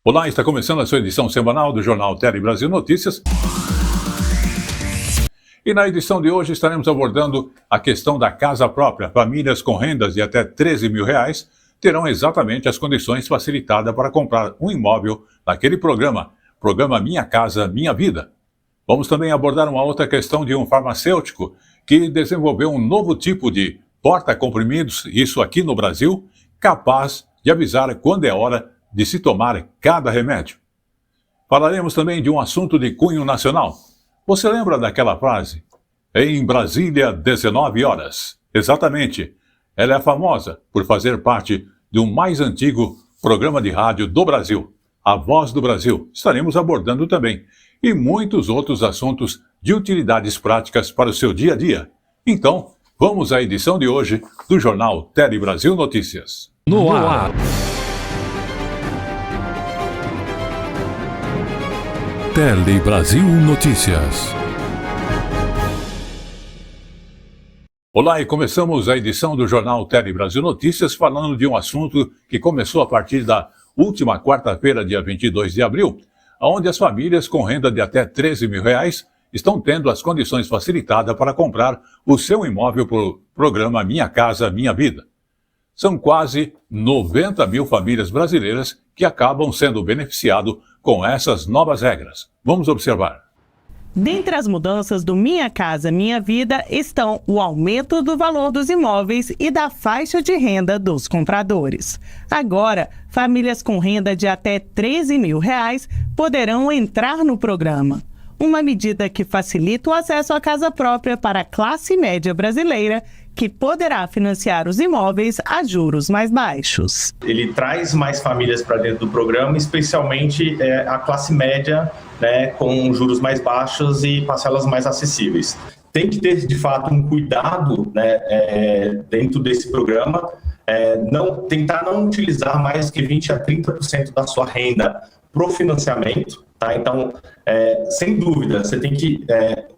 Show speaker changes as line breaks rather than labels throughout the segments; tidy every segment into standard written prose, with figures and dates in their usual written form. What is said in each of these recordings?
Olá, está começando a sua edição semanal do Jornal Tele Brasil Notícias. E na edição de hoje estaremos abordando a questão da casa própria. Famílias com rendas de até R$13 mil terão exatamente as condições facilitadas para comprar um imóvel naquele programa Minha Casa Minha Vida. Vamos também abordar uma outra questão de um farmacêutico que desenvolveu um novo tipo de porta-comprimidos, isso aqui no Brasil, capaz de avisar quando é hora de se tomar cada remédio. Falaremos também de um assunto de cunho nacional. Você lembra daquela frase? Em Brasília, 19 horas. Exatamente. Ela é famosa por fazer parte do mais antigo programa de rádio do Brasil, A Voz do Brasil. Estaremos abordando também. E muitos outros assuntos de utilidades práticas para o seu dia a dia. Então, vamos à edição de hoje do Jornal Tele Brasil Notícias.
No ar. Tele Brasil Notícias.
Olá, e começamos a edição do Jornal Tele Brasil Notícias falando de um assunto que começou a partir da última quarta-feira, dia 22 de abril, onde as famílias com renda de até R$13 mil estão tendo as condições facilitadas para comprar o seu imóvel para o programa Minha Casa Minha Vida. São quase 90 mil famílias brasileiras que acabam sendo beneficiadas com essas novas regras. Vamos observar.
Dentre as mudanças do Minha Casa Minha Vida estão o aumento do valor dos imóveis e da faixa de renda dos compradores. Agora, famílias com renda de até R$13 mil poderão entrar no programa. Uma medida que facilita o acesso à casa própria para a classe média brasileira, que poderá financiar os imóveis a juros mais baixos.
Ele traz mais famílias para dentro do programa, especialmente a classe média, né, com juros mais baixos e parcelas mais acessíveis. Tem que ter, de fato, um cuidado, né, dentro desse programa, tentar não utilizar mais que 20% a 30% da sua renda para o financiamento. Tá? Então, sem dúvida, você tem que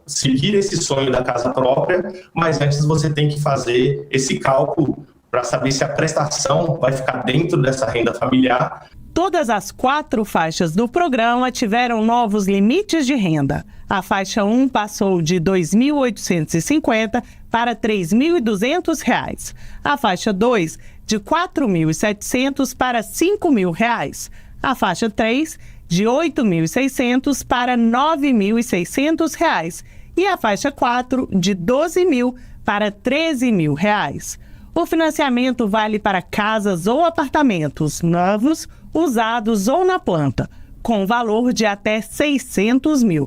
seguir esse sonho da casa própria, mas antes você tem que fazer esse cálculo para saber se a prestação vai ficar dentro dessa renda familiar.
Todas as 4 faixas do programa tiveram novos limites de renda. A faixa 1 passou de R$ 2.850 para R$ 3.200. A faixa 2, de R$ 4.700 para R$ 5.000. A faixa 3, de R$ 8.600 para R$ 9.600. E a faixa 4, de R$ 12.000 para R$ 13.000. O financiamento vale para casas ou apartamentos novos, usados ou na planta, com valor de até R$ 600 mil.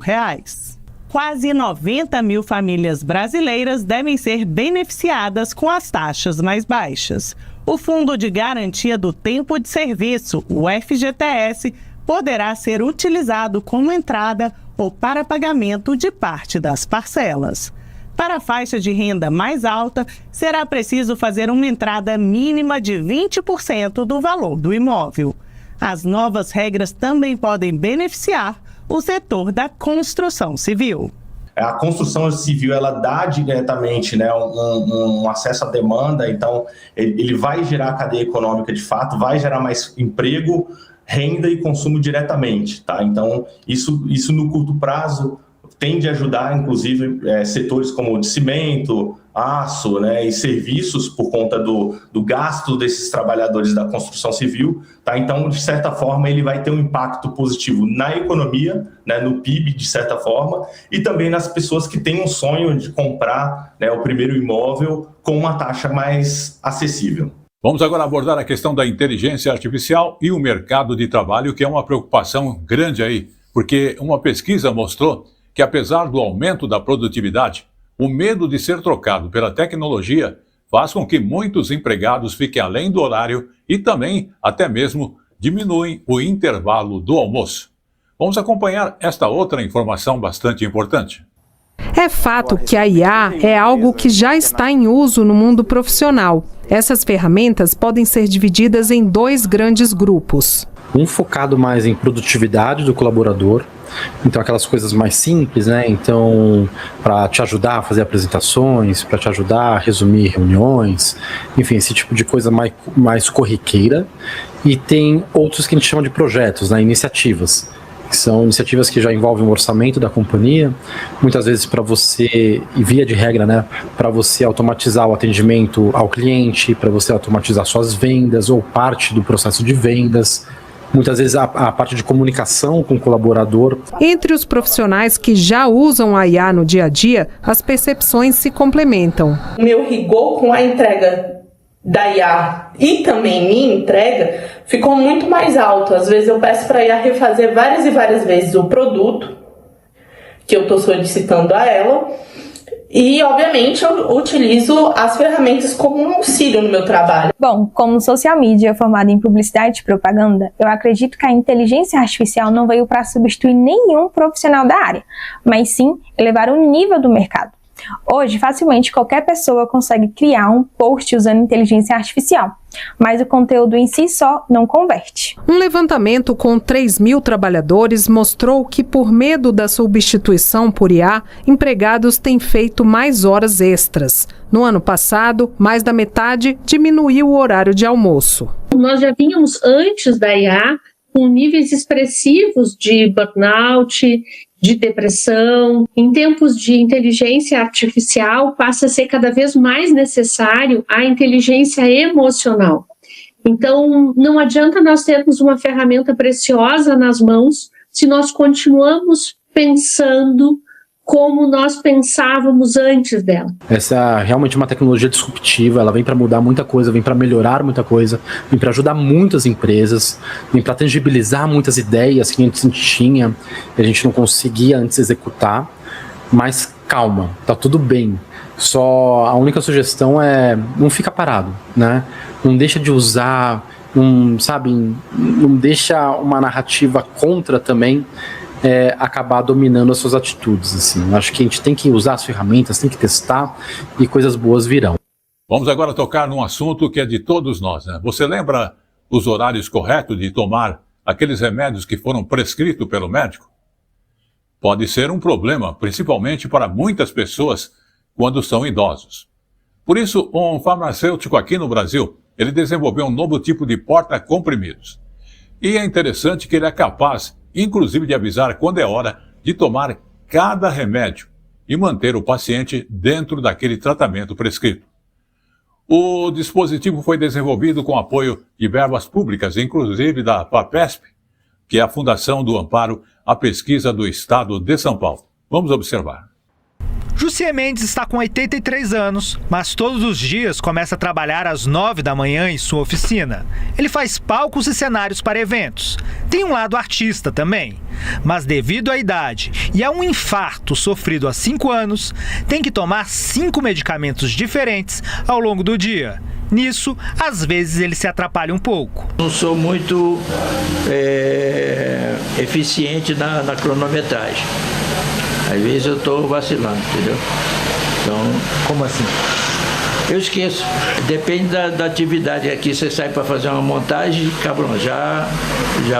Quase 90 mil famílias brasileiras devem ser beneficiadas com as taxas mais baixas. O Fundo de Garantia do Tempo de Serviço, o FGTS, poderá ser utilizado como entrada ou para pagamento de parte das parcelas. Para a faixa de renda mais alta, será preciso fazer uma entrada mínima de 20% do valor do imóvel. As novas regras também podem beneficiar o setor da construção civil.
A construção civil, ela dá diretamente, né, um acesso à demanda, então ele vai gerar cadeia econômica de fato, vai gerar mais emprego, renda e consumo diretamente. Tá? Então, isso no curto prazo tende a ajudar, inclusive, setores como o de cimento, aço, né, e serviços por conta do gasto desses trabalhadores da construção civil. Tá? Então, de certa forma, ele vai ter um impacto positivo na economia, né, no PIB, de certa forma, e também nas pessoas que têm um sonho de comprar, né, o primeiro imóvel com uma taxa mais acessível.
Vamos agora abordar a questão da inteligência artificial e o mercado de trabalho, que é uma preocupação grande aí, porque uma pesquisa mostrou que, apesar do aumento da produtividade, o medo de ser trocado pela tecnologia faz com que muitos empregados fiquem além do horário e também, até mesmo, diminuem o intervalo do almoço. Vamos acompanhar esta outra informação bastante importante.
É fato que a IA é algo que já está em uso no mundo profissional. Essas ferramentas podem ser divididas em 2 grandes grupos.
Um focado mais em produtividade do colaborador, então aquelas coisas mais simples, né? Então, para te ajudar a fazer apresentações, para te ajudar a resumir reuniões, enfim, esse tipo de coisa mais corriqueira. E tem outros que a gente chama de projetos, né? Iniciativas, que são iniciativas que já envolvem o orçamento da companhia, muitas vezes para você, e via de regra, né, para você automatizar o atendimento ao cliente, para você automatizar suas vendas ou parte do processo de vendas. Muitas vezes a parte de comunicação com o colaborador.
Entre os profissionais que já usam a IA no dia a dia, as percepções se complementam.
Meu rigor com a entrega da IA e também minha entrega ficou muito mais alto. Às vezes eu peço para a IA refazer várias e várias vezes o produto que eu estou solicitando a ela. E, obviamente, eu utilizo as ferramentas como um auxílio no meu trabalho.
Bom, como social media formada em publicidade e propaganda, eu acredito que a inteligência artificial não veio para substituir nenhum profissional da área, mas sim elevar o nível do mercado. Hoje, facilmente, qualquer pessoa consegue criar um post usando inteligência artificial, mas o conteúdo em si só não converte.
Um levantamento com 3.000 trabalhadores mostrou que, por medo da substituição por IA, empregados têm feito mais horas extras. No ano passado, mais da metade diminuiu o horário de almoço.
Nós já vínhamos antes da IA com níveis expressivos de burnout, de depressão. Em tempos de inteligência artificial, passa a ser cada vez mais necessário a inteligência emocional. Então, não adianta nós termos uma ferramenta preciosa nas mãos se nós continuamos pensando como nós pensávamos antes dela.
Essa é realmente uma tecnologia disruptiva, ela vem para mudar muita coisa, vem para melhorar muita coisa, vem para ajudar muitas empresas, vem para tangibilizar muitas ideias que antes a gente tinha, que a gente não conseguia antes executar, mas calma, tá tudo bem. Só a única sugestão é não fica parado, né? Não deixa de usar, não deixa uma narrativa contra também acabar dominando as suas atitudes, assim. Acho que a gente tem que usar as ferramentas, tem que testar e coisas boas virão.
Vamos agora tocar num assunto que é de todos nós, né? Você lembra os horários corretos de tomar aqueles remédios que foram prescritos pelo médico? Pode ser um problema, principalmente para muitas pessoas quando são idosos. Por isso, um farmacêutico aqui no Brasil, ele desenvolveu um novo tipo de porta-comprimidos. E é interessante que ele é capaz, inclusive, de avisar quando é hora de tomar cada remédio e manter o paciente dentro daquele tratamento prescrito. O dispositivo foi desenvolvido com apoio de verbas públicas, inclusive da FAPESP, que é a Fundação do Amparo à Pesquisa do Estado de São Paulo. Vamos observar.
Jussier Mendes está com 83 anos, mas todos os dias começa a trabalhar às 9 da manhã em sua oficina. Ele faz palcos e cenários para eventos. Tem um lado artista também. Mas devido à idade e a um infarto sofrido há 5 anos, tem que tomar 5 medicamentos diferentes ao longo do dia. Nisso, às vezes ele se atrapalha um pouco.
Não sou muito eficiente na cronometragem. Às vezes eu estou vacilando, entendeu? Então,
como assim?
Eu esqueço. Depende da atividade. Aqui você sai para fazer uma montagem, cabrão, já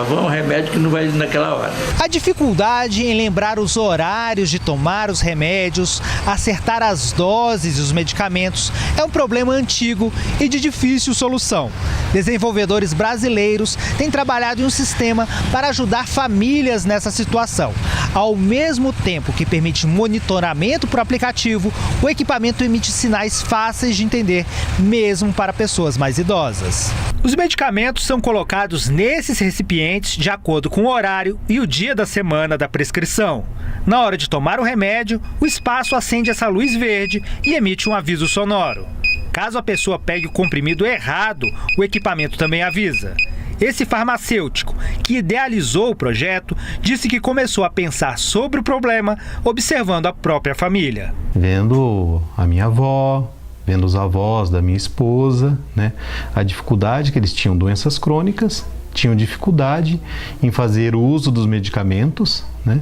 vão um remédio que não vai naquela hora.
A dificuldade em lembrar os horários de tomar os remédios, acertar as doses e os medicamentos é um problema antigo e de difícil solução. Desenvolvedores brasileiros têm trabalhado em um sistema para ajudar famílias nessa situação. Ao mesmo tempo que permite monitoramento por aplicativo, o equipamento emite sinais fáceis de entender, mesmo para pessoas mais idosas. Os medicamentos são colocados nesses recipientes de acordo com o horário e o dia da semana da prescrição. Na hora de tomar o remédio, o espaço acende essa luz verde e emite um aviso sonoro. Caso a pessoa pegue o comprimido errado, o equipamento também avisa. Esse farmacêutico, que idealizou o projeto, disse que começou a pensar sobre o problema observando a própria família.
Vendo a minha avó, vendo os avós da minha esposa, né, a dificuldade que eles tinham, doenças crônicas, tinham dificuldade em fazer o uso dos medicamentos, né,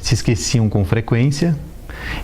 se esqueciam com frequência.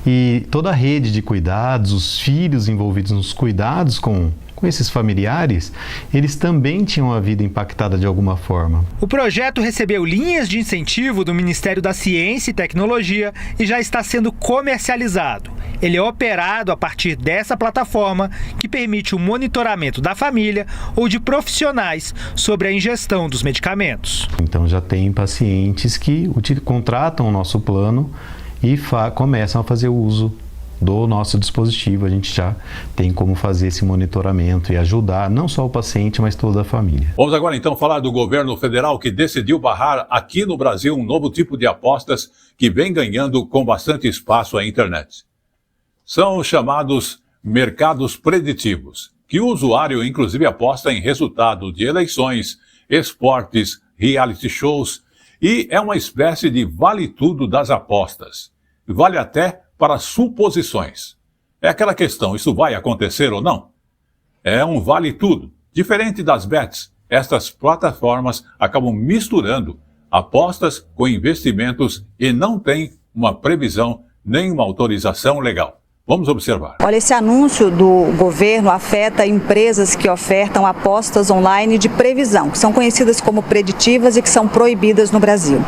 E toda a rede de cuidados, os filhos envolvidos nos cuidados com com esses familiares, eles também tinham a vida impactada de alguma forma.
O projeto recebeu linhas de incentivo do Ministério da Ciência e Tecnologia e já está sendo comercializado. Ele é operado a partir dessa plataforma que permite o monitoramento da família ou de profissionais sobre a ingestão dos medicamentos.
Então já tem pacientes que contratam o nosso plano e começam a fazer uso do nosso dispositivo. A gente já tem como fazer esse monitoramento e ajudar não só o paciente, mas toda a família.
Vamos agora então falar do governo federal que decidiu barrar aqui no Brasil um novo tipo de apostas que vem ganhando com bastante espaço à internet. São os chamados mercados preditivos, que o usuário inclusive aposta em resultado de eleições, esportes, reality shows, e é uma espécie de vale-tudo das apostas. Vale até para suposições. É aquela questão, isso vai acontecer ou não? É um vale-tudo. Diferente das bets, estas plataformas acabam misturando apostas com investimentos e não têm uma previsão nem uma autorização legal. Vamos observar.
Olha, esse anúncio do governo afeta empresas que ofertam apostas online de previsão, que são conhecidas como preditivas e que são proibidas no Brasil.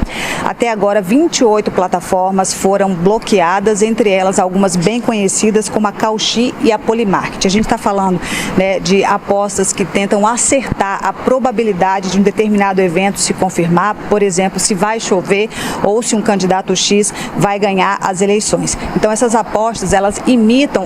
Até agora, 28 plataformas foram bloqueadas, entre elas algumas bem conhecidas como a Cauchy e a Polymarket. A gente está falando, né, de apostas que tentam acertar a probabilidade de um determinado evento se confirmar, por exemplo, se vai chover ou se um candidato X vai ganhar as eleições. Então, essas apostas, elas imitam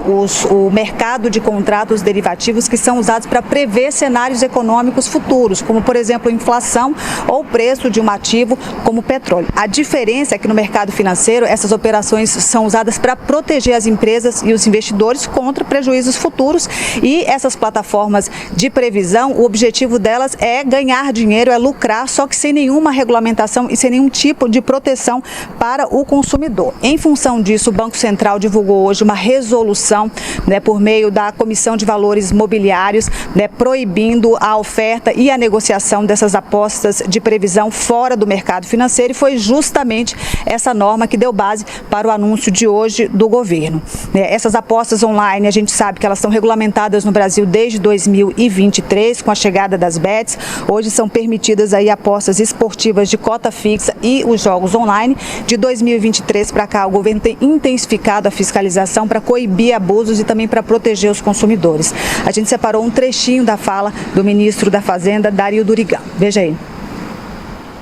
o mercado de contratos derivativos que são usados para prever cenários econômicos futuros, como, por exemplo, inflação ou preço de um ativo como o petróleo. A diferença é que no mercado financeiro, essas operações são usadas para proteger as empresas e os investidores contra prejuízos futuros, e essas plataformas de previsão, o objetivo delas é ganhar dinheiro, é lucrar, só que sem nenhuma regulamentação e sem nenhum tipo de proteção para o consumidor. Em função disso, o Banco Central divulgou hoje uma resolução, né, por meio da Comissão de Valores Mobiliários, né, proibindo a oferta e a negociação dessas apostas de previsão fora do mercado financeiro, e foi justamente essa norma que deu base para o anúncio de hoje do governo. Essas apostas online, a gente sabe que elas são regulamentadas no Brasil desde 2023, com a chegada das bets. Hoje são permitidas aí apostas esportivas de cota fixa e os jogos online. De 2023 para cá, o governo tem intensificado a fiscalização para coibir abusos e também para proteger os consumidores. A gente separou um trechinho da fala do ministro da Fazenda, Dario Durigan. Veja aí.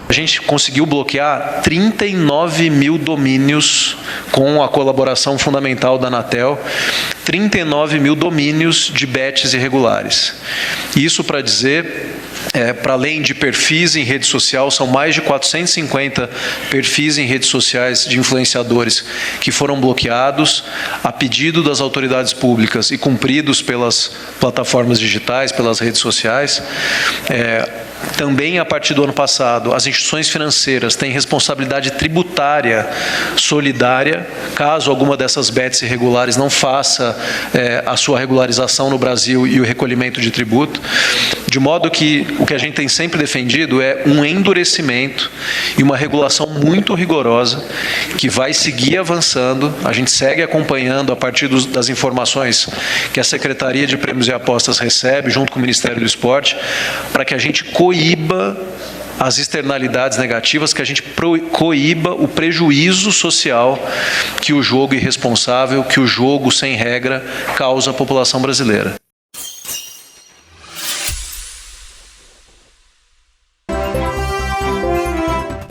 A gente conseguiu bloquear 39 mil domínios com a colaboração fundamental da Anatel, 39 mil domínios de bets irregulares. Isso para dizer, para além de perfis em rede social, são mais de 450 perfis em redes sociais de influenciadores que foram bloqueados a pedido das autoridades públicas e cumpridos pelas plataformas digitais, pelas redes sociais. Também, a partir do ano passado, as instituições financeiras têm responsabilidade tributária solidária, caso alguma dessas bets irregulares não faça a sua regularização no Brasil e o recolhimento de tributo, de modo que o que a gente tem sempre defendido é um endurecimento e uma regulação muito rigorosa que vai seguir avançando. A gente segue acompanhando a partir das informações que a Secretaria de Prêmios e Apostas recebe, junto com o Ministério do Esporte, para que a gente coíba as externalidades negativas, que a gente coíba o prejuízo social que o jogo irresponsável, que o jogo sem regra causa à população brasileira.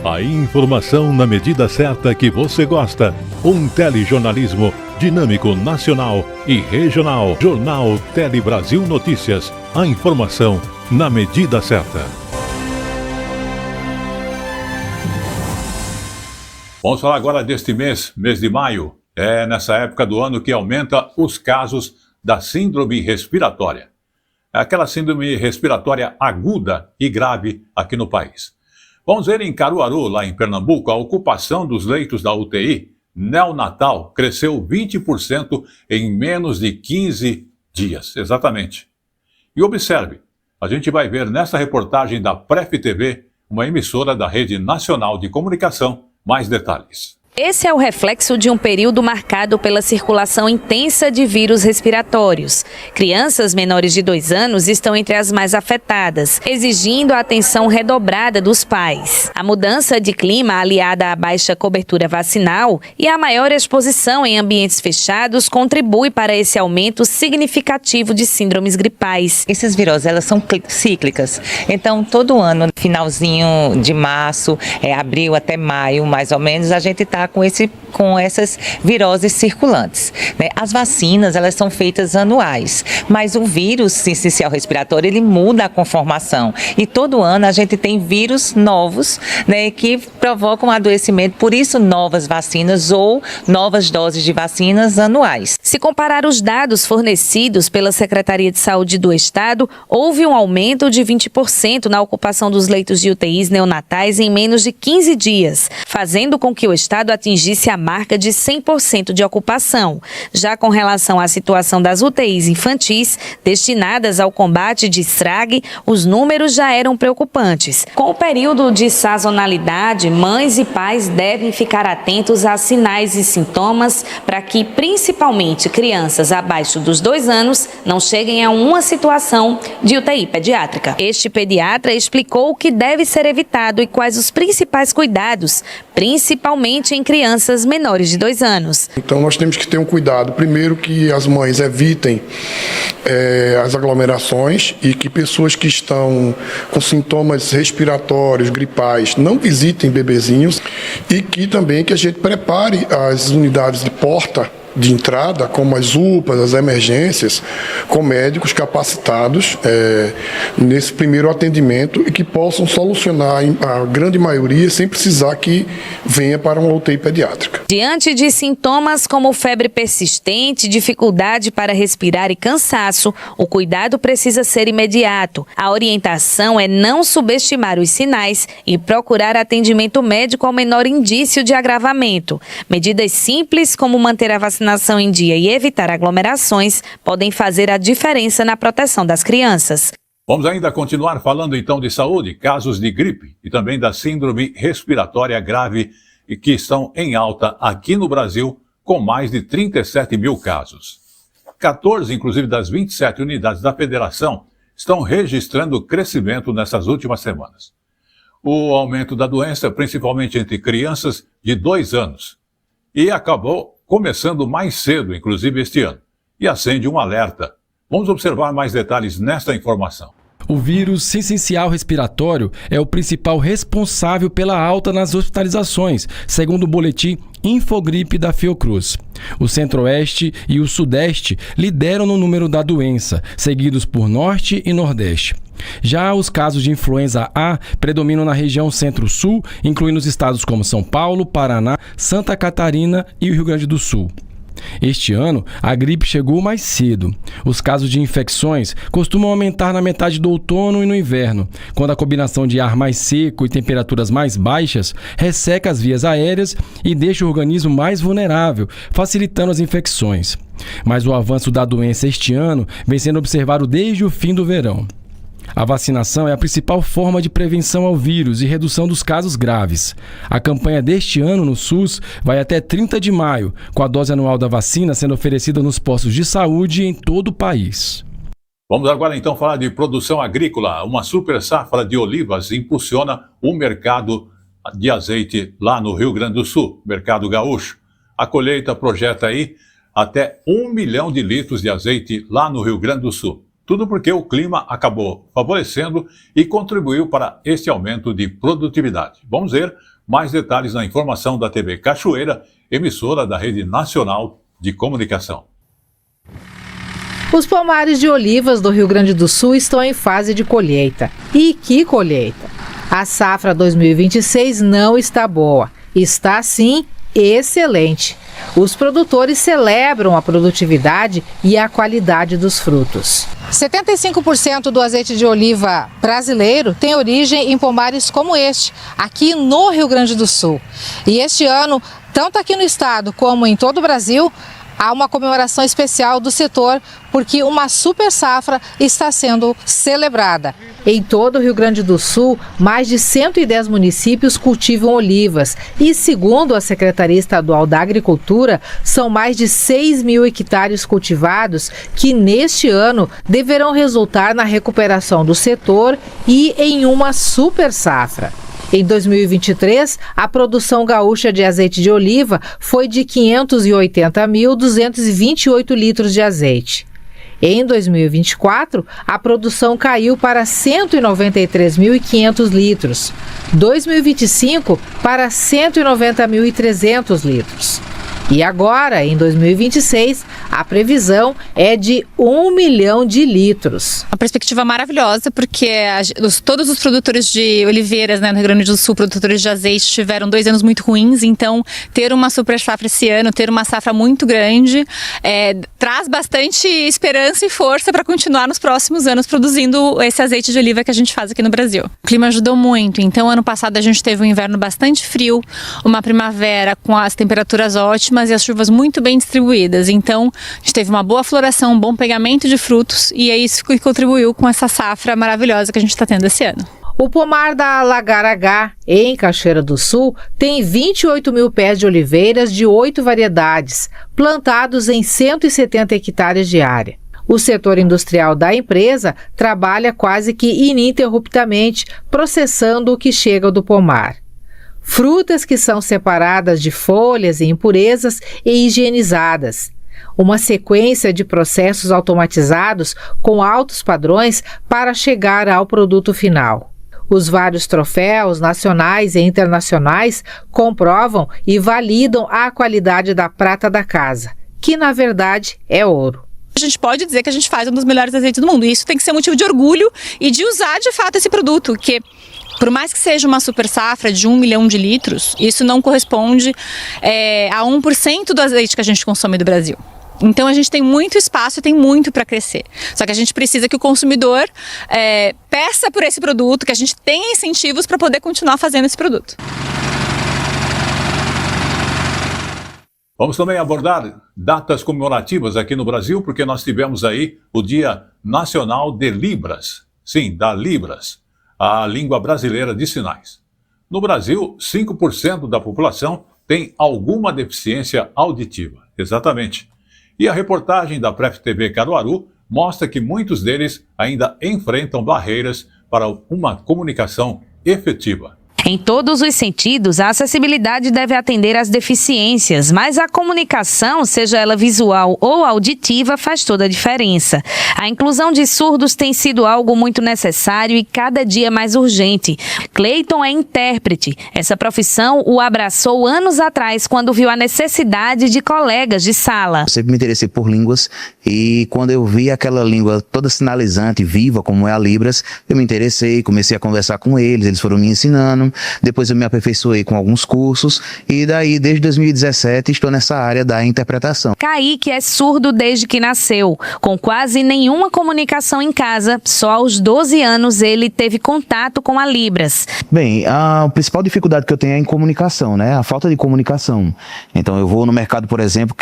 A informação na medida certa que você gosta. Um telejornalismo dinâmico, nacional e regional. Jornal Tele Brasil Notícias. A informação na medida certa.
Vamos falar agora deste mês de maio. É nessa época do ano que aumenta os casos da síndrome respiratória. É aquela síndrome respiratória aguda e grave aqui no país. Vamos ver em Caruaru, lá em Pernambuco, a ocupação dos leitos da UTI neonatal cresceu 20% em menos de 15 dias, exatamente. E observe, a gente vai ver nessa reportagem da Pref TV, uma emissora da Rede Nacional de Comunicação, mais detalhes.
Esse é o reflexo de um período marcado pela circulação intensa de vírus respiratórios. Crianças menores de 2 anos estão entre as mais afetadas, exigindo a atenção redobrada dos pais. A mudança de clima, aliada à baixa cobertura vacinal e à maior exposição em ambientes fechados, contribui para esse aumento significativo de síndromes gripais.
Essas viroses, elas são cíclicas. Então, todo ano, finalzinho de março, abril até maio, mais ou menos, a gente está com essas viroses circulantes, né? As vacinas, elas são feitas anuais, mas o vírus sincicial respiratório, ele muda a conformação. E todo ano a gente tem vírus novos, né, que provocam adoecimento, por isso novas vacinas ou novas doses de vacinas anuais.
Se comparar os dados fornecidos pela Secretaria de Saúde do Estado, houve um aumento de 20% na ocupação dos leitos de UTIs neonatais em menos de 15 dias, fazendo com que o Estado atingisse a marca de 100% de ocupação. Já com relação à situação das UTIs infantis, destinadas ao combate de estrague, os números já eram preocupantes. Com o período de sazonalidade, mães e pais devem ficar atentos a sinais e sintomas para que, principalmente crianças abaixo dos 2 anos, não cheguem a uma situação de UTI pediátrica. Este pediatra explicou o que deve ser evitado e quais os principais cuidados, principalmente em crianças menores de 2 anos.
Então nós temos que ter um cuidado, primeiro que as mães evitem as aglomerações e que pessoas que estão com sintomas respiratórios, gripais, não visitem bebezinhos e que também que a gente prepare as unidades de porta de entrada, como as UPAs, as emergências, com médicos capacitados nesse primeiro atendimento e que possam solucionar a grande maioria sem precisar que venha para uma UTI pediátrica.
Diante de sintomas como febre persistente, dificuldade para respirar e cansaço, o cuidado precisa ser imediato. A orientação é não subestimar os sinais e procurar atendimento médico ao menor indício de agravamento. Medidas simples como manter a vacinação em dia e evitar aglomerações podem fazer a diferença na proteção das crianças.
Vamos ainda continuar falando então de saúde, casos de gripe e também da síndrome respiratória grave e que estão em alta aqui no Brasil, com mais de 37 mil casos. 14, inclusive, das 27 unidades da federação estão registrando crescimento nessas últimas semanas. O aumento da doença, principalmente entre crianças de 2 anos, e acabou começando mais cedo, inclusive este ano, e acende um alerta. Vamos observar mais detalhes nesta informação.
O vírus sincicial respiratório é o principal responsável pela alta nas hospitalizações, segundo o boletim Infogripe da Fiocruz. O Centro-Oeste e o Sudeste lideram no número da doença, seguidos por Norte e Nordeste. Já os casos de influenza A predominam na região Centro-Sul, incluindo os estados como São Paulo, Paraná, Santa Catarina e o Rio Grande do Sul. Este ano, a gripe chegou mais cedo. Os casos de infecções costumam aumentar na metade do outono e no inverno, quando a combinação de ar mais seco e temperaturas mais baixas resseca as vias aéreas e deixa o organismo mais vulnerável, facilitando as infecções. Mas o avanço da doença este ano vem sendo observado desde o fim do verão. A vacinação é a principal forma de prevenção ao vírus e redução dos casos graves. A campanha deste ano no SUS vai até 30 de maio, com a dose anual da vacina sendo oferecida nos postos de saúde em todo o país.
Vamos agora então falar de produção agrícola. Uma super safra de olivas impulsiona o mercado de azeite lá no Rio Grande do Sul, mercado gaúcho. A colheita projeta aí até 1 milhão de litros de azeite lá no Rio Grande do Sul. Tudo porque o clima acabou favorecendo e contribuiu para este aumento de produtividade. Vamos ver mais detalhes na informação da TV Cachoeira, emissora da Rede Nacional de Comunicação.
Os pomares de olivas do Rio Grande do Sul estão em fase de colheita. E que colheita! A safra 2026 não está boa. Está, sim, excelente. Os produtores celebram a produtividade e a qualidade dos frutos. 75% do azeite de oliva brasileiro tem origem em pomares como este, aqui no Rio Grande do Sul. E este ano, tanto aqui no estado como em todo o Brasil, há uma comemoração especial do setor porque uma super safra está sendo celebrada. Em todo o Rio Grande do Sul, mais de 110 municípios cultivam olivas e, segundo a Secretaria Estadual da Agricultura, são mais de 6 mil hectares cultivados que neste ano deverão resultar na recuperação do setor e em uma super safra. Em 2023, a produção gaúcha de azeite de oliva foi de 580.228 litros de azeite. Em 2024, a produção caiu para 193.500 litros. 2025 para 190.300 litros. E agora, em 2026, a previsão é de 1 milhão de litros.
Uma perspectiva maravilhosa, porque todos os produtores de oliveiras, no Rio Grande do Sul, produtores de azeite, tiveram 2 anos muito ruins. Então, ter uma super safra esse ano, ter uma safra muito grande, traz bastante esperança e força para continuar nos próximos anos produzindo esse azeite de oliva que a gente faz aqui no Brasil. O clima ajudou muito. Então, ano passado a gente teve um inverno bastante frio, uma primavera com as temperaturas ótimas e as chuvas muito bem distribuídas. Então, a gente teve uma boa floração, um bom pegamento de frutos e é isso que contribuiu com essa safra maravilhosa que a gente está tendo esse ano.
O pomar da Lagar H, em Cachoeira do Sul, tem 28 mil pés de oliveiras de 8 variedades, plantados em 170 hectares de área. O setor industrial da empresa trabalha quase que ininterruptamente, processando o que chega do pomar. Frutas que são separadas de folhas e impurezas e higienizadas. Uma sequência de processos automatizados com altos padrões para chegar ao produto final. Os vários troféus nacionais e internacionais comprovam e validam a qualidade da prata da casa, que na verdade é ouro.
A gente pode dizer que a gente faz um dos melhores azeites do mundo. E isso tem que ser motivo de orgulho e de usar de fato esse produto, que por mais que seja uma super safra de 1 milhão de litros, isso não corresponde a 1% do azeite que a gente consome do Brasil. Então a gente tem muito espaço e tem muito para crescer. Só que a gente precisa que o consumidor peça por esse produto, que a gente tenha incentivos para poder continuar fazendo esse produto.
Vamos também abordar datas comemorativas aqui no Brasil, porque nós tivemos aí o Dia Nacional de Libras. Sim, da Libras, a língua brasileira de sinais. No Brasil, 5% da população tem alguma deficiência auditiva. Exatamente. E a reportagem da Pref TV Caruaru mostra que muitos deles ainda enfrentam barreiras para uma comunicação efetiva.
Em todos os sentidos, a acessibilidade deve atender às deficiências, mas a comunicação, seja ela visual ou auditiva, faz toda a diferença. A inclusão de surdos tem sido algo muito necessário e cada dia mais urgente. Cleiton é intérprete. Essa profissão o abraçou anos atrás, quando viu a necessidade de colegas de sala.
Eu sempre me interessei por línguas e quando eu vi aquela língua toda sinalizante, viva, como é a Libras, eu me interessei, comecei a conversar com eles foram me ensinando. Depois eu me aperfeiçoei com alguns cursos e daí, desde 2017, estou nessa área da interpretação.
Kaique é surdo desde que nasceu. Com quase nenhuma comunicação em casa, só aos 12 anos ele teve contato com a Libras.
Bem, a principal dificuldade que eu tenho é em comunicação, né? A falta de comunicação. Então eu vou no mercado, por exemplo,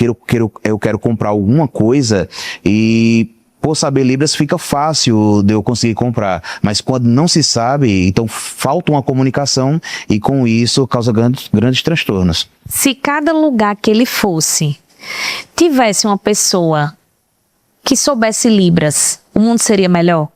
eu quero comprar alguma coisa e... por saber Libras fica fácil de eu conseguir comprar, mas quando não se sabe, então falta uma comunicação e com isso causa grandes transtornos.
Se cada lugar que ele fosse tivesse uma pessoa que soubesse Libras, o mundo seria melhor?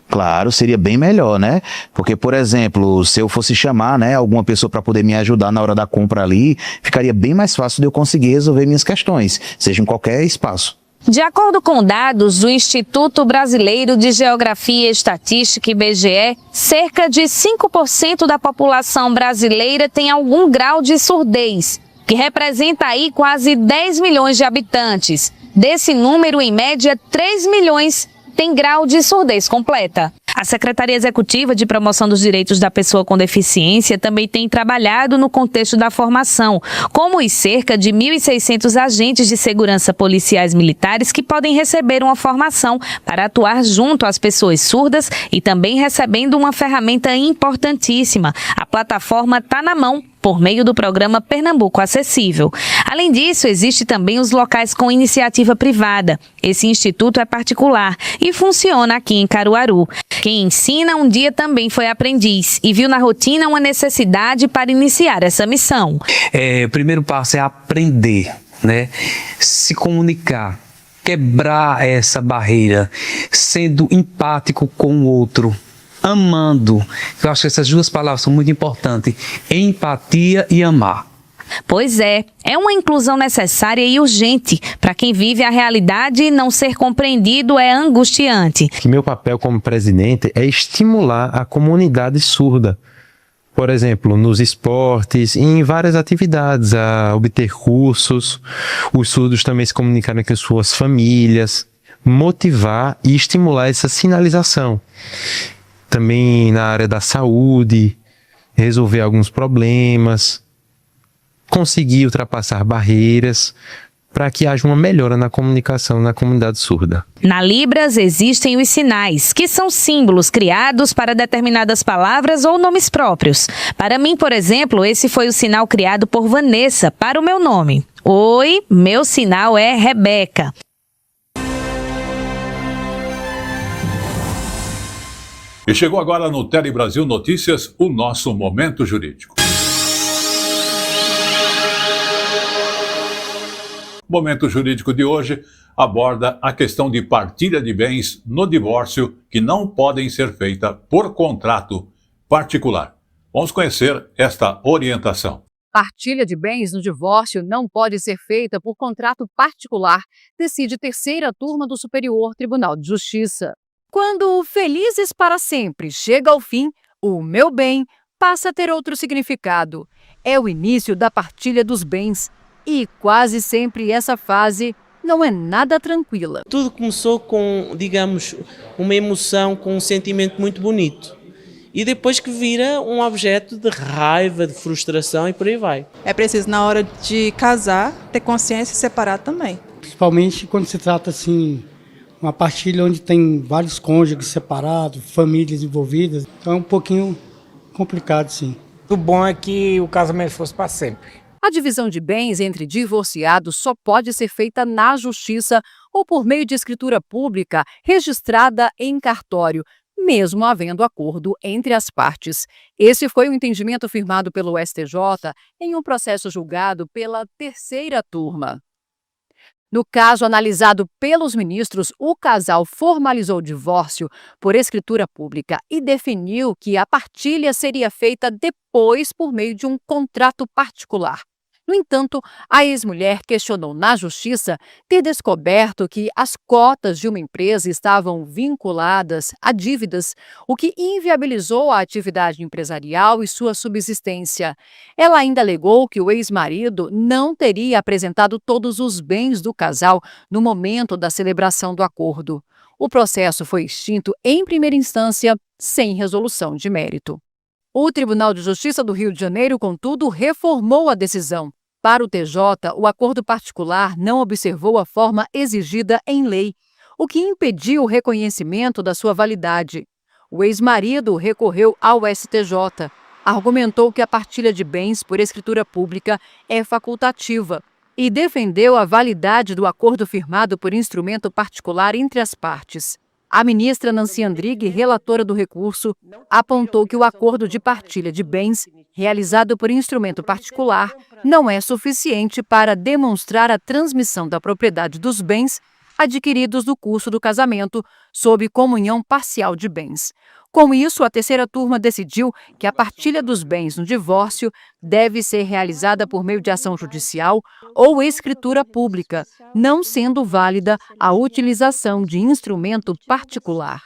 Claro, seria bem melhor, né? Porque, por exemplo, se eu fosse chamar, né, alguma pessoa para poder me ajudar na hora da compra ali, ficaria bem mais fácil de eu conseguir resolver minhas questões, seja em qualquer espaço.
De acordo com dados do Instituto Brasileiro de Geografia e Estatística, IBGE, cerca de 5% da população brasileira tem algum grau de surdez, que representa aí quase 10 milhões de habitantes. Desse número, em média, 3 milhões tem grau de surdez completa. A Secretaria Executiva de Promoção dos Direitos da Pessoa com Deficiência também tem trabalhado no contexto da formação, como os cerca de 1.600 agentes de segurança policiais militares que podem receber uma formação para atuar junto às pessoas surdas e também recebendo uma ferramenta importantíssima. A plataforma Tá na Mão, por meio do programa Pernambuco Acessível. Além disso, existe também os locais com iniciativa privada. Esse instituto é particular e funciona aqui em Caruaru. Quem ensina um dia também foi aprendiz e viu na rotina uma necessidade para iniciar essa missão.
O primeiro passo é aprender, né? Se comunicar, quebrar essa barreira, sendo empático com o outro, amando. Eu acho que essas duas palavras são muito importantes: empatia e amar.
Pois é uma inclusão necessária e urgente. Para quem vive a realidade e não ser compreendido é angustiante.
Que meu papel como presidente é estimular a comunidade surda. Por exemplo, nos esportes e em várias atividades, a obter cursos, os surdos também se comunicarem com suas famílias, motivar e estimular essa sinalização. Também na área da saúde, resolver alguns problemas, conseguir ultrapassar barreiras para que haja uma melhora na comunicação na comunidade surda.
Na Libras existem os sinais, que são símbolos criados para determinadas palavras ou nomes próprios. Para mim, por exemplo, esse foi o sinal criado por Vanessa para o meu nome. Oi, meu sinal é Rebeca.
E chegou agora no Tele Brasil Notícias o nosso Momento Jurídico. O Momento Jurídico de hoje aborda a questão de partilha de bens no divórcio que não podem ser feitas por contrato particular. Vamos conhecer esta orientação.
Partilha de bens no divórcio não pode ser feita por contrato particular, decide terceira turma do Superior Tribunal de Justiça. Quando Felizes para Sempre chega ao fim, o meu bem passa a ter outro significado. É o início da partilha dos bens. E quase sempre essa fase não é nada tranquila.
Tudo começou com, digamos, uma emoção, com um sentimento muito bonito. E depois que vira um objeto de raiva, de frustração e por aí vai.
É preciso, na hora de casar, ter consciência e separar também.
Principalmente quando se trata, assim, uma partilha onde tem vários cônjuges separados, famílias envolvidas. Então é um pouquinho complicado, sim.
O bom é que o casamento fosse para sempre.
A divisão de bens entre divorciados só pode ser feita na justiça ou por meio de escritura pública registrada em cartório, mesmo havendo acordo entre as partes. Esse foi o entendimento firmado pelo STJ em um processo julgado pela terceira turma. No caso analisado pelos ministros, o casal formalizou o divórcio por escritura pública e definiu que a partilha seria feita depois por meio de um contrato particular. No entanto, a ex-mulher questionou na justiça ter descoberto que as cotas de uma empresa estavam vinculadas a dívidas, o que inviabilizou a atividade empresarial e sua subsistência. Ela ainda alegou que o ex-marido não teria apresentado todos os bens do casal no momento da celebração do acordo. O processo foi extinto em primeira instância, sem resolução de mérito. O Tribunal de Justiça do Rio de Janeiro, contudo, reformou a decisão. Para o TJ, o acordo particular não observou a forma exigida em lei, o que impediu o reconhecimento da sua validade. O ex-marido recorreu ao STJ, argumentou que a partilha de bens por escritura pública é facultativa e defendeu a validade do acordo firmado por instrumento particular entre as partes. A ministra Nancy Andrighi, relatora do recurso, apontou que o acordo de partilha de bens, realizado por instrumento particular, não é suficiente para demonstrar a transmissão da propriedade dos bens adquiridos no curso do casamento sob comunhão parcial de bens. Com isso, a terceira turma decidiu que a partilha dos bens no divórcio deve ser realizada por meio de ação judicial ou escritura pública, não sendo válida a utilização de instrumento particular.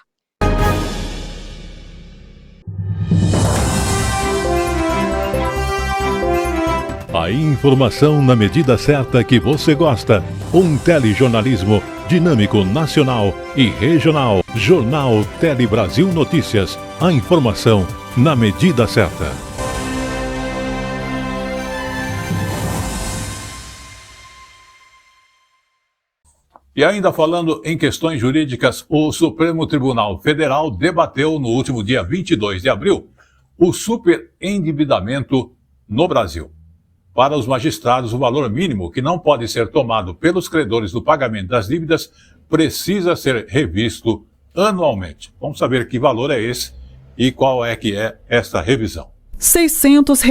A informação na medida certa que você gosta. Um telejornalismo dinâmico, nacional e regional. Jornal Tele Brasil Notícias. A informação na medida certa.
E ainda falando em questões jurídicas, o Supremo Tribunal Federal debateu no último dia 22 de abril o superendividamento no Brasil. Para os magistrados, o valor mínimo que não pode ser tomado pelos credores no pagamento das dívidas precisa ser revisto anualmente. Vamos saber que valor é esse e qual é que é esta revisão.
R$ 600.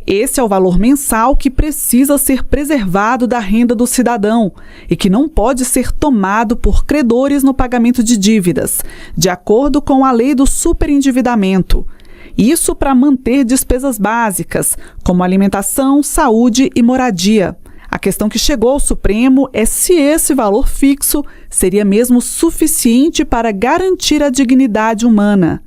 Esse é o valor mensal que precisa ser preservado da renda do cidadão e que não pode ser tomado por credores no pagamento de dívidas, de acordo com a lei do superendividamento. Isso para manter despesas básicas, como alimentação, saúde e moradia. A questão que chegou ao Supremo é se esse valor fixo seria mesmo suficiente para garantir a dignidade humana.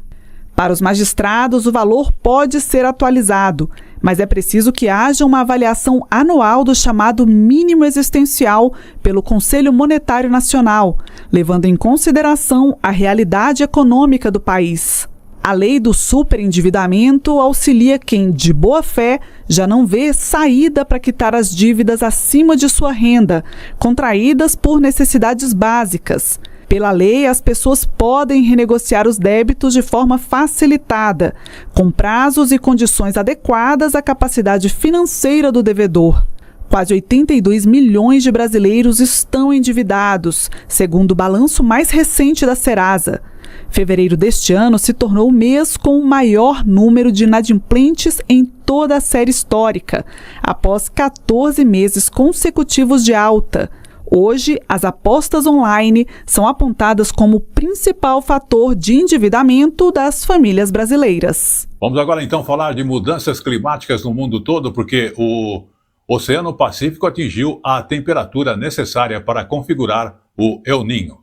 Para os magistrados, o valor pode ser atualizado, mas é preciso que haja uma avaliação anual do chamado mínimo existencial pelo Conselho Monetário Nacional, levando em consideração a realidade econômica do país. A lei do superendividamento auxilia quem, de boa fé, já não vê saída para quitar as dívidas acima de sua renda, contraídas por necessidades básicas. Pela lei, as pessoas podem renegociar os débitos de forma facilitada, com prazos e condições adequadas à capacidade financeira do devedor. Quase 82 milhões de brasileiros estão endividados, segundo o balanço mais recente da Serasa. Fevereiro deste ano se tornou o mês com o maior número de inadimplentes em toda a série histórica, após 14 meses consecutivos de alta. Hoje, as apostas online são apontadas como o principal fator de endividamento das famílias brasileiras.
Vamos agora então falar de mudanças climáticas no mundo todo, porque o Oceano Pacífico atingiu a temperatura necessária para configurar o El Niño.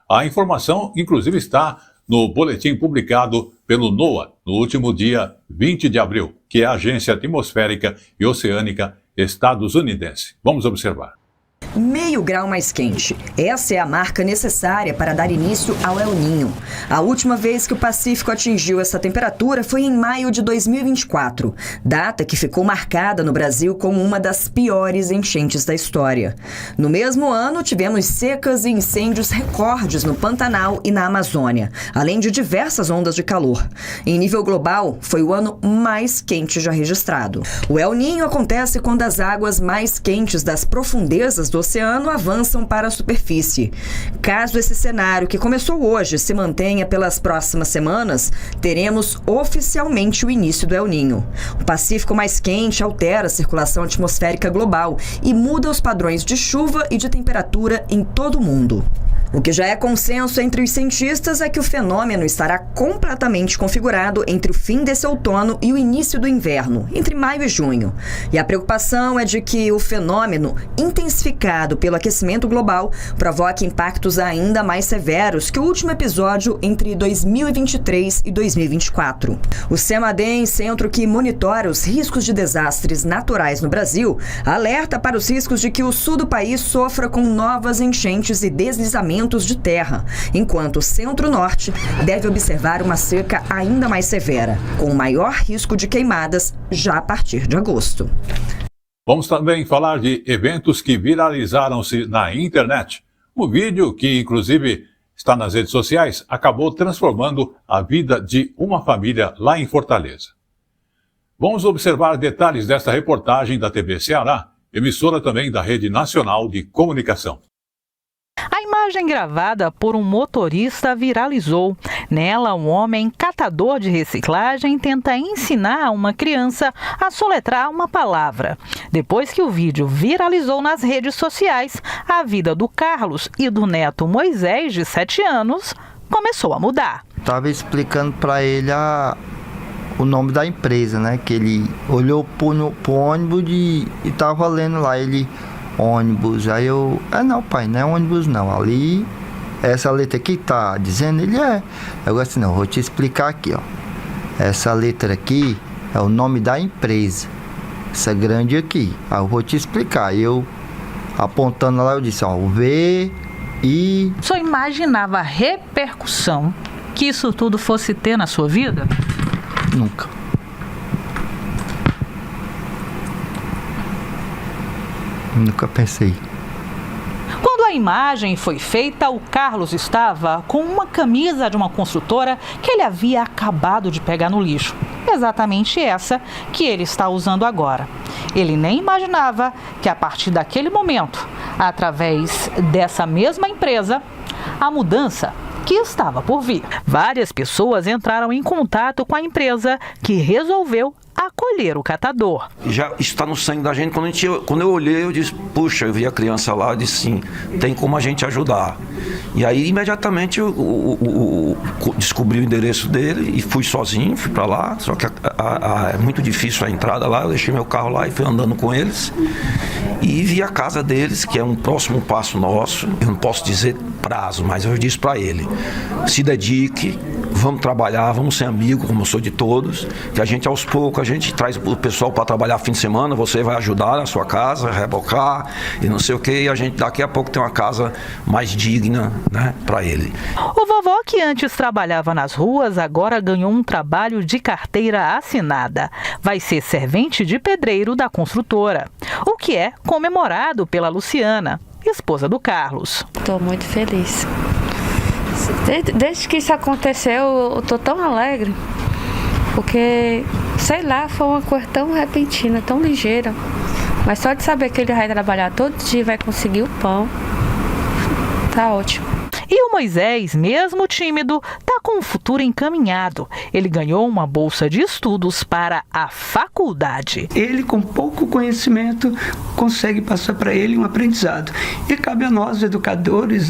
A informação, inclusive, está no boletim publicado pelo NOAA no último dia 20 de abril, que é a Agência Atmosférica e Oceânica estadunidense. Vamos observar.
Meio grau mais quente. Essa é a marca necessária para dar início ao El Niño. A última vez que o Pacífico atingiu essa temperatura foi em maio de 2024, data que ficou marcada no Brasil como uma das piores enchentes da história. No mesmo ano, tivemos secas e incêndios recordes no Pantanal e na Amazônia, além de diversas ondas de calor. Em nível global, foi o ano mais quente já registrado. O El Niño acontece quando as águas mais quentes das profundezas do oceano avançam para a superfície. Caso esse cenário, que começou hoje, se mantenha pelas próximas semanas, teremos oficialmente o início do El Niño. O Pacífico mais quente altera a circulação atmosférica global e muda os padrões de chuva e de temperatura em todo o mundo. O que já é consenso entre os cientistas é que o fenômeno estará completamente configurado entre o fim desse outono e o início do inverno, entre maio e junho. E a preocupação é de que o fenômeno, intensificado pelo aquecimento global, provoque impactos ainda mais severos que o último episódio entre 2023 e 2024. O CEMADEM, centro que monitora os riscos de desastres naturais no Brasil, alerta para os riscos de que o sul do país sofra com novas enchentes e deslizamentos de terra, enquanto o centro-norte deve observar uma seca ainda mais severa, com maior risco de queimadas já a partir de agosto.
Vamos também falar de eventos que viralizaram-se na internet. O vídeo, que inclusive está nas redes sociais, acabou transformando a vida de uma família lá em Fortaleza. Vamos observar detalhes desta reportagem da TV Ceará, emissora também da Rede Nacional de Comunicação.
A imagem gravada por um motorista viralizou. Nela, um homem catador de reciclagem tenta ensinar uma criança a soletrar uma palavra. Depois que o vídeo viralizou nas redes sociais, a vida do Carlos e do neto Moisés, de 7 anos, começou a mudar.
Estava explicando para ele o nome da empresa, né? Que ele olhou pro ônibus e estava lendo lá, ele... ônibus, aí eu... não, pai, não é ônibus não, ali, essa letra aqui tá dizendo, ele é. Eu gosto assim, não, vou te explicar aqui, ó. Essa letra aqui é o nome da empresa, essa grande aqui. Aí eu vou te explicar, eu apontando lá, eu disse, ó, o V, I...
Só imaginava a repercussão que isso tudo fosse ter na sua vida?
Nunca. Nunca pensei.
Quando a imagem foi feita, o Carlos estava com uma camisa de uma construtora que ele havia acabado de pegar no lixo. exatamente essa que ele está usando agora. Ele nem imaginava que a partir daquele momento, através dessa mesma empresa, a mudança que estava por vir. Várias pessoas entraram em contato com a empresa, que resolveu acolher o catador.
Já está no sangue da gente. Quando eu olhei, eu disse, puxa, eu vi a criança lá, eu disse sim, tem como a gente ajudar. E aí, imediatamente, eu descobri o endereço dele e fui sozinho, fui para lá, só que é muito difícil a entrada lá, eu deixei meu carro lá e fui andando com eles e vi a casa deles, que é um próximo passo nosso. Eu não posso dizer prazo, mas eu disse para ele, se dedique, vamos trabalhar, vamos ser amigos, como eu sou de todos, que a gente aos poucos, a gente traz o pessoal para trabalhar fim de semana, você vai ajudar na sua casa, rebocar e não sei o que, e a gente daqui a pouco tem uma casa mais digna, né, para ele.
O vovó, que antes trabalhava nas ruas, agora ganhou um trabalho de carteira assinada. Vai ser servente de pedreiro da construtora, o que é comemorado pela Luciana, esposa do Carlos.
Estou muito feliz. Desde que isso aconteceu, eu tô tão alegre, porque, sei lá, foi uma coisa tão repentina, tão ligeira, mas só de saber que ele vai trabalhar todo dia e vai conseguir o pão, tá ótimo.
E o Moisés, mesmo tímido, está com o futuro encaminhado. Ele ganhou uma bolsa de estudos para a faculdade.
Ele, com pouco conhecimento, consegue passar para ele um aprendizado. E cabe a nós, educadores,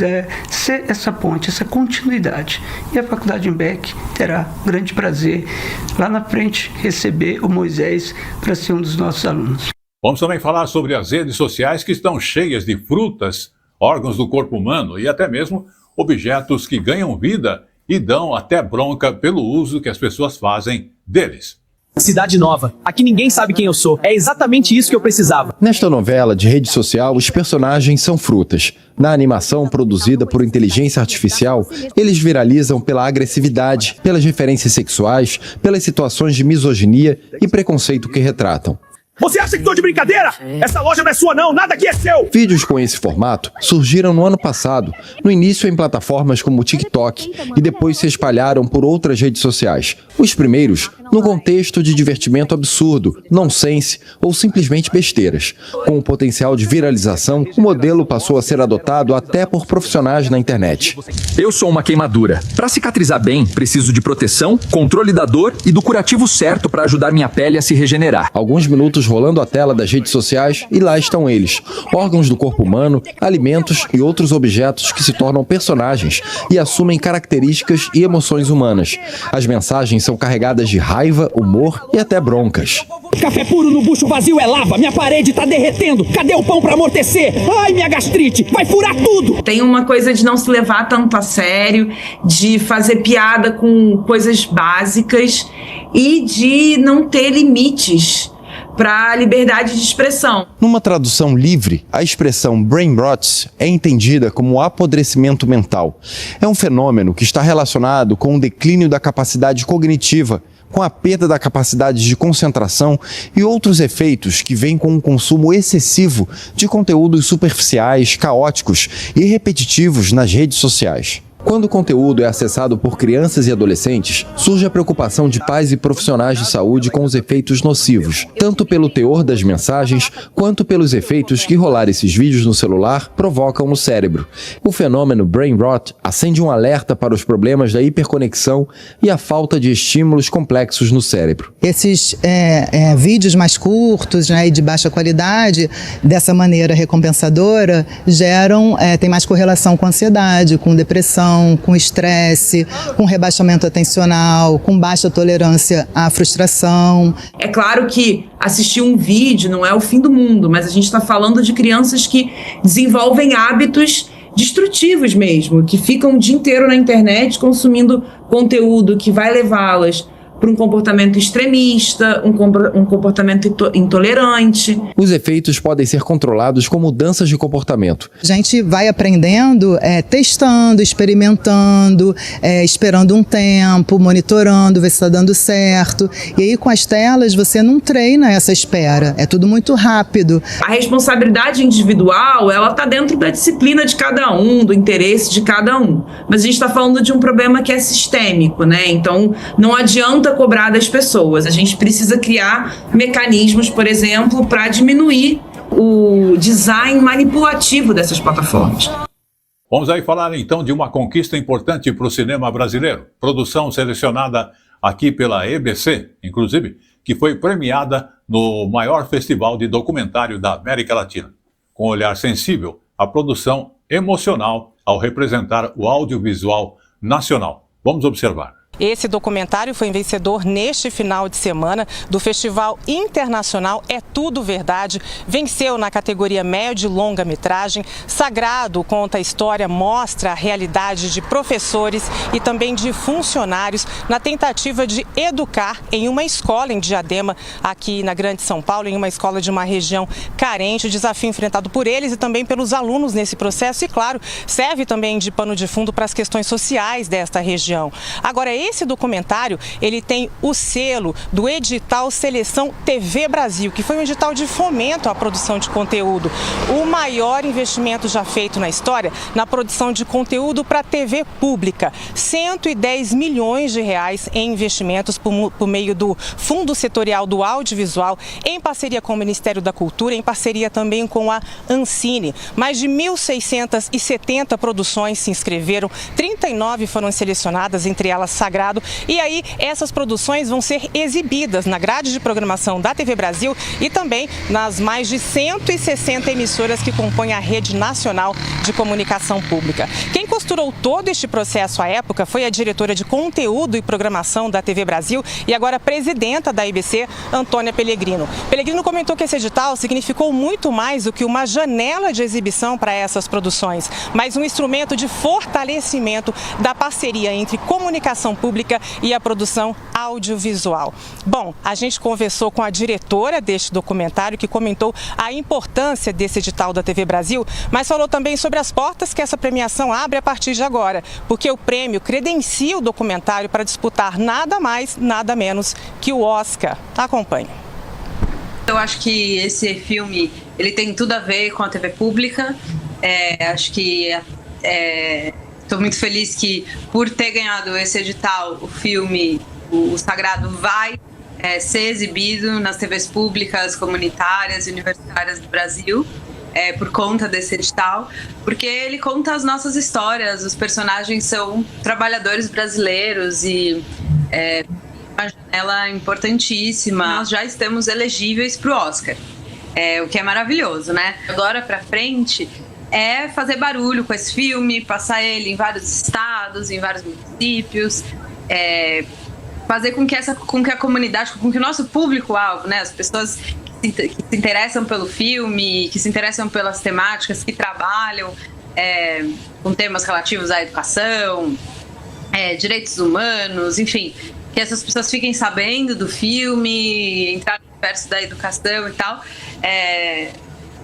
ser essa ponte, essa continuidade. E a Faculdade Imbecc terá grande prazer, lá na frente, receber o Moisés para ser um dos nossos alunos.
Vamos também falar sobre as redes sociais, que estão cheias de frutas, órgãos do corpo humano e até mesmo objetos que ganham vida e dão até bronca pelo uso que as pessoas fazem deles.
Cidade Nova. Aqui ninguém sabe quem eu sou. É exatamente isso que eu precisava.
Nesta novela de rede social, os personagens são frutas. Na animação produzida por inteligência artificial, eles viralizam pela agressividade, pelas referências sexuais, pelas situações de misoginia e preconceito que retratam.
Você acha que estou de brincadeira? Essa loja não é sua não, nada aqui é seu!
Vídeos com esse formato surgiram no ano passado, no início em plataformas como o TikTok e depois se espalharam por outras redes sociais. Os primeiros, no contexto de divertimento absurdo, nonsense ou simplesmente besteiras. Com o potencial de viralização, o modelo passou a ser adotado até por profissionais na internet.
Eu sou uma queimadura. Para cicatrizar bem, preciso de proteção, controle da dor e do curativo certo para ajudar minha pele a se regenerar.
Alguns minutos rolando a tela das redes sociais e lá estão eles, órgãos do corpo humano, alimentos e outros objetos que se tornam personagens e assumem características e emoções humanas. As mensagens são carregadas de raiva, humor e até broncas.
Café puro no bucho vazio é lava, minha parede tá derretendo, cadê o pão pra amortecer? Ai, minha gastrite, vai furar tudo!
Tem uma coisa de não se levar tanto a sério, de fazer piada com coisas básicas e de não ter limites para a liberdade de expressão.
Numa tradução livre, a expressão brain rot é entendida como apodrecimento mental. É um fenômeno que está relacionado com o declínio da capacidade cognitiva, com a perda da capacidade de concentração e outros efeitos que vêm com um consumo excessivo de conteúdos superficiais, caóticos e repetitivos nas redes sociais. Quando o conteúdo é acessado por crianças e adolescentes, surge a preocupação de pais e profissionais de saúde com os efeitos nocivos, tanto pelo teor das mensagens, quanto pelos efeitos que rolar esses vídeos no celular provocam no cérebro. O fenômeno brain rot acende um alerta para os problemas da hiperconexão e a falta de estímulos complexos no cérebro.
Esses vídeos mais curtos, né, e de baixa qualidade, dessa maneira recompensadora, tem mais correlação com ansiedade, com depressão, com estresse, com rebaixamento atencional, com baixa tolerância à frustração.
É claro que assistir um vídeo não é o fim do mundo, mas a gente está falando de crianças que desenvolvem hábitos destrutivos mesmo, que ficam o dia inteiro na internet consumindo conteúdo que vai levá-las para um comportamento extremista, um comportamento intolerante.
Os efeitos podem ser controlados com mudanças de comportamento.
A gente vai aprendendo, testando, experimentando, esperando um tempo, monitorando, ver se está dando certo. E aí com as telas você não treina essa espera, é tudo muito rápido.
A responsabilidade individual, ela está dentro da disciplina de cada um, do interesse de cada um. Mas a gente está falando de um problema que é sistêmico, né? Então não adianta adianta cobrar das pessoas. A gente precisa criar mecanismos, por exemplo, para diminuir o design manipulativo dessas plataformas.
Vamos aí falar então de uma conquista importante para o cinema brasileiro. Produção selecionada aqui pela EBC, inclusive, que foi premiada no maior festival de documentário da América Latina. Com um olhar sensível, a produção emocional ao representar o audiovisual nacional. Vamos observar.
Esse documentário foi vencedor neste final de semana do Festival Internacional É Tudo Verdade. Venceu na categoria média e longa-metragem. Sagrado conta a história, mostra a realidade de professores e também de funcionários na tentativa de educar em uma escola em Diadema, aqui na Grande São Paulo, em uma escola de uma região carente. O desafio enfrentado por eles e também pelos alunos nesse processo e, claro, serve também de pano de fundo para as questões sociais desta região. Agora, esse documentário, ele tem o selo do edital Seleção TV Brasil, que foi um edital de fomento à produção de conteúdo. O maior investimento já feito na história na produção de conteúdo para TV pública. 110 milhões de reais em investimentos por meio do Fundo Setorial do Audiovisual, em parceria com o Ministério da Cultura, em parceria também com a Ancine. Mais de 1.670 produções se inscreveram, 39 foram selecionadas, entre elas Sagrado. E aí, essas produções vão ser exibidas na grade de programação da TV Brasil e também nas mais de 160 emissoras que compõem a rede nacional de comunicação pública. Quem costurou todo este processo à época foi a diretora de conteúdo e programação da TV Brasil e agora presidenta da IBC, Antônia Pellegrino. Pellegrino comentou que esse edital significou muito mais do que uma janela de exibição para essas produções, mas um instrumento de fortalecimento da parceria entre comunicação pública e a produção audiovisual. Bom, a gente conversou com a diretora deste documentário, que comentou a importância desse edital da TV Brasil, mas falou também sobre as portas que essa premiação abre a partir de agora, porque o prêmio credencia o documentário para disputar nada mais, nada menos que o Oscar. Acompanhe.
Eu acho que esse filme, ele tem tudo a ver com a TV pública. Acho que estou muito feliz que, por ter ganhado esse edital, o filme, o Sagrado, vai ser exibido nas TVs públicas, comunitárias e universitárias do Brasil, por conta desse edital, porque ele conta as nossas histórias, os personagens são trabalhadores brasileiros e uma janela importantíssima. Nós já estamos elegíveis para o Oscar, o que é maravilhoso, né? Agora para frente é fazer barulho com esse filme, passar ele em vários estados, em vários municípios, fazer com que a comunidade, com que o nosso público-alvo, né, as pessoas que se interessam pelo filme, que se interessam pelas temáticas, que trabalham com temas relativos à educação, direitos humanos, enfim, que essas pessoas fiquem sabendo do filme, entrar no universo da educação e tal,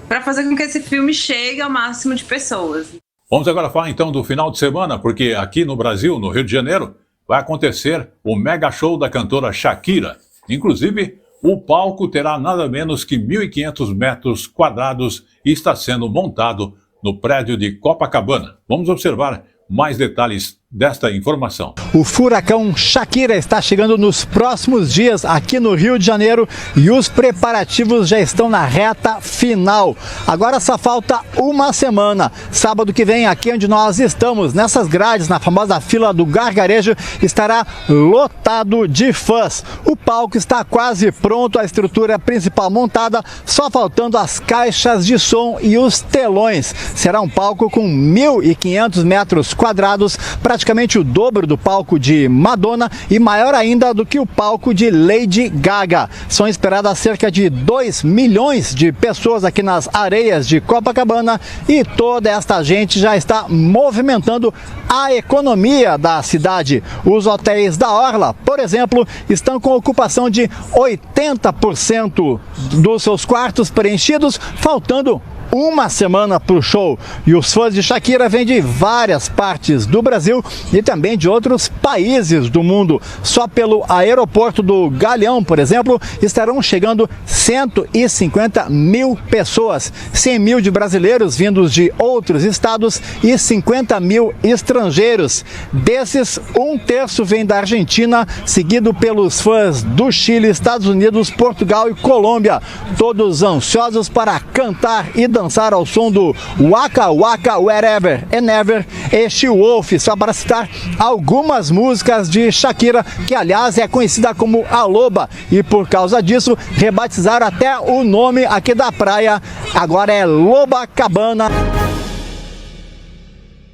para fazer com que esse filme chegue ao máximo de pessoas.
Vamos agora falar então do final de semana, porque aqui no Brasil, no Rio de Janeiro, vai acontecer o mega show da cantora Shakira. Inclusive, o palco terá nada menos que 1.500 metros quadrados e está sendo montado no prédio de Copacabana. Vamos observar mais detalhes desta informação.
O furacão Shakira está chegando nos próximos dias aqui no Rio de Janeiro e os preparativos já estão na reta final. Agora só falta uma semana. Sábado que vem, aqui onde nós estamos, nessas grades, na famosa fila do Gargarejo, estará lotado de fãs. O palco está quase pronto, a estrutura principal montada, só faltando as caixas de som e os telões. Será um palco com 1.500 metros quadrados, praticamente o dobro do palco de Madonna e maior ainda do que o palco de Lady Gaga. São esperadas cerca de 2 milhões de pessoas aqui nas areias de Copacabana e toda esta gente já está movimentando a economia da cidade. Os hotéis da Orla, por exemplo, estão com ocupação de 80% dos seus quartos preenchidos, faltando uma semana para o show. E os fãs de Shakira vêm de várias partes do Brasil e também de outros países do mundo. Só pelo aeroporto do Galeão, por exemplo, estarão chegando 150 mil pessoas. 100 mil de brasileiros vindos de outros estados e 50 mil estrangeiros. Desses, 1/3 vem da Argentina, seguido pelos fãs do Chile, Estados Unidos, Portugal e Colômbia. Todos ansiosos para cantar e dançar ao som do Waka Waka Wherever and Ever e She Wolf, só para citar algumas músicas de Shakira, que aliás é conhecida como a Loba, e por causa disso rebatizaram até o nome aqui da praia, agora é Lobacabana.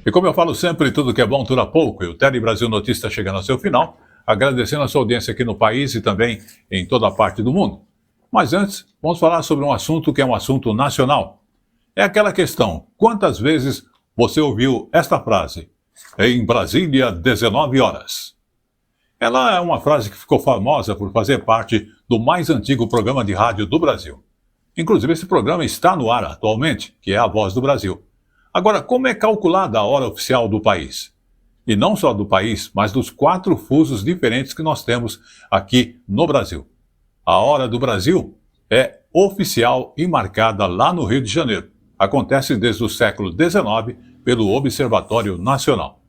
E como eu falo sempre, tudo que é bom dura pouco, e o Tele Brasil Notícias está chegando ao seu final, agradecendo a sua audiência aqui no país e também em toda a parte do mundo. Mas antes, vamos falar sobre um assunto que é um assunto nacional. É aquela questão: quantas vezes você ouviu esta frase? Em Brasília, 19 horas. Ela é uma frase que ficou famosa por fazer parte do mais antigo programa de rádio do Brasil. Inclusive, esse programa está no ar atualmente, que é a Voz do Brasil. Agora, como é calculada a hora oficial do país? E não só do país, mas dos 4 fusos diferentes que nós temos aqui no Brasil. A hora do Brasil é oficial e marcada lá no Rio de Janeiro. Acontece desde o século XIX pelo Observatório Nacional.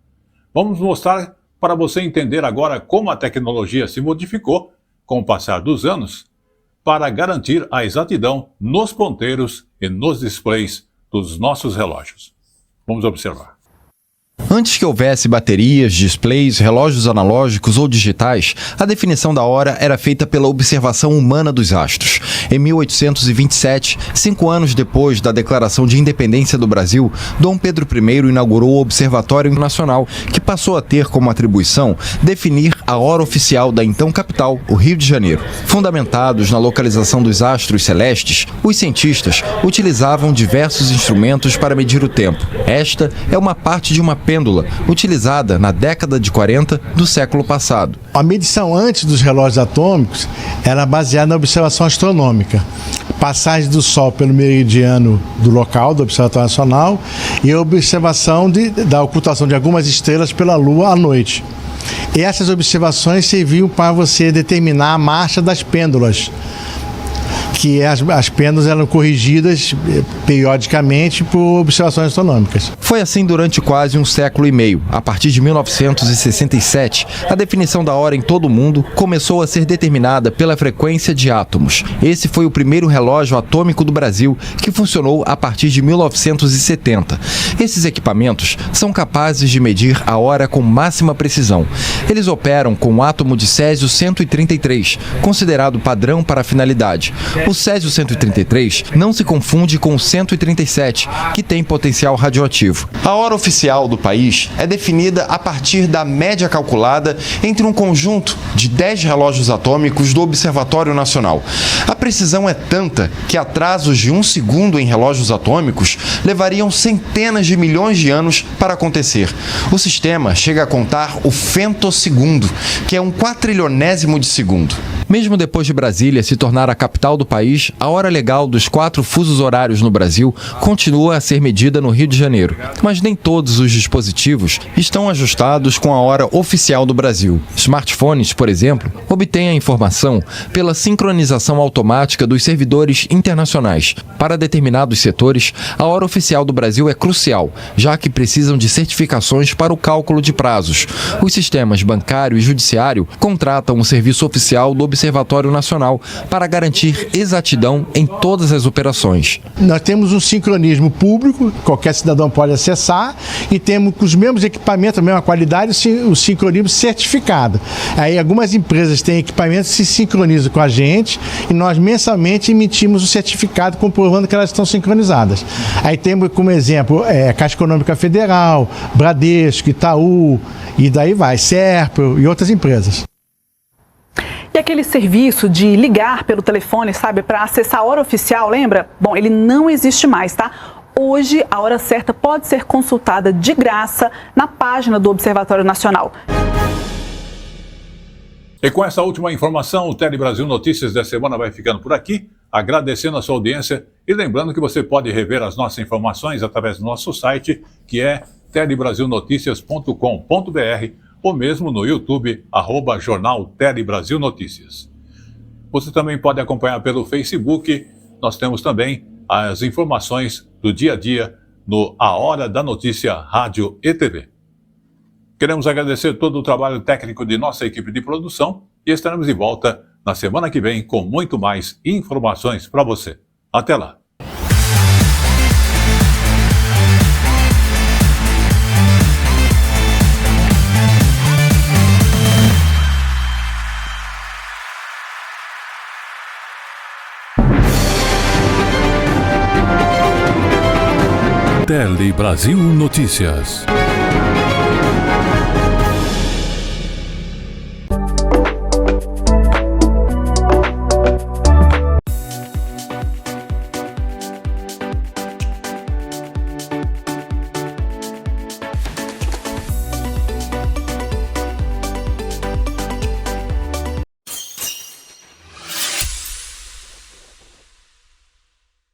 Vamos mostrar para você entender agora como a tecnologia se modificou com o passar dos anos para garantir a exatidão nos ponteiros e nos displays dos nossos relógios. Vamos observar.
Antes que houvesse baterias, displays, relógios analógicos ou digitais, a definição da hora era feita pela observação humana dos astros. Em 1827, 5 anos depois da Declaração de Independência do Brasil, Dom Pedro I inaugurou o Observatório Nacional, que passou a ter como atribuição definir a hora oficial da então capital, o Rio de Janeiro. Fundamentados na localização dos astros celestes, os cientistas utilizavam diversos instrumentos para medir o tempo. Esta é uma parte de uma pêndula utilizada na década de 40 do século passado.
A medição antes dos relógios atômicos era baseada na observação astronômica. Passagem do Sol pelo meridiano do local, do Observatório Nacional, e a observação da ocultação de algumas estrelas pela Lua à noite. E essas observações serviam para você determinar a marcha das pêndulas, que as pêndulas eram corrigidas periodicamente por observações astronômicas.
Foi assim durante quase um século e meio. A partir de 1967, a definição da hora em todo o mundo começou a ser determinada pela frequência de átomos. Esse foi o primeiro relógio atômico do Brasil, que funcionou a partir de 1970. Esses equipamentos são capazes de medir a hora com máxima precisão. Eles operam com o átomo de Césio-133, considerado padrão para a finalidade. O Césio-133 não se confunde com o 137, que tem potencial radioativo. A hora oficial do país é definida a partir da média calculada entre um conjunto de 10 relógios atômicos do Observatório Nacional. A precisão é tanta que atrasos de 1 segundo em relógios atômicos levariam centenas de milhões de anos para acontecer. O sistema chega a contar o femtosegundo, que é um quatrilionésimo de segundo. Mesmo depois de Brasília se tornar a capital do país, a hora legal dos 4 fusos horários no Brasil continua a ser medida no Rio de Janeiro. Mas nem todos os dispositivos estão ajustados com a hora oficial do Brasil. Smartphones, por exemplo, obtêm a informação pela sincronização automática dos servidores internacionais. Para determinados setores, a hora oficial do Brasil é crucial, já que precisam de certificações para o cálculo de prazos. Os sistemas bancário e judiciário contratam o serviço oficial do Observatório Nacional para garantir exatidão em todas as operações.
Nós temos um sincronismo público, qualquer cidadão pode acessar, e temos com os mesmos equipamentos, a mesma qualidade, o sincronismo certificado. Aí algumas empresas têm equipamentos que se sincronizam com a gente e nós mensalmente emitimos o certificado comprovando que elas estão sincronizadas. Aí temos como exemplo Caixa Econômica Federal, Bradesco, Itaú, e daí vai, Serpro e outras empresas.
E aquele serviço de ligar pelo telefone, sabe, para acessar a hora oficial, lembra? Bom, ele não existe mais, tá? Hoje, a hora certa pode ser consultada de graça na página do Observatório Nacional.
E com essa última informação, o Tele Brasil Notícias da semana vai ficando por aqui. agradecendo a sua audiência e lembrando que você pode rever as nossas informações através do nosso site, que é telebrasilnoticias.com.br ou mesmo no YouTube, @Jornal Tele Brasil Notícias. Você também pode acompanhar pelo Facebook. Nós temos também as informações do dia a dia no A Hora da Notícia Rádio e TV. Queremos agradecer todo o trabalho técnico de nossa equipe de produção e estaremos de volta na semana que vem com muito mais informações para você. Até lá!
Tele Brasil Notícias.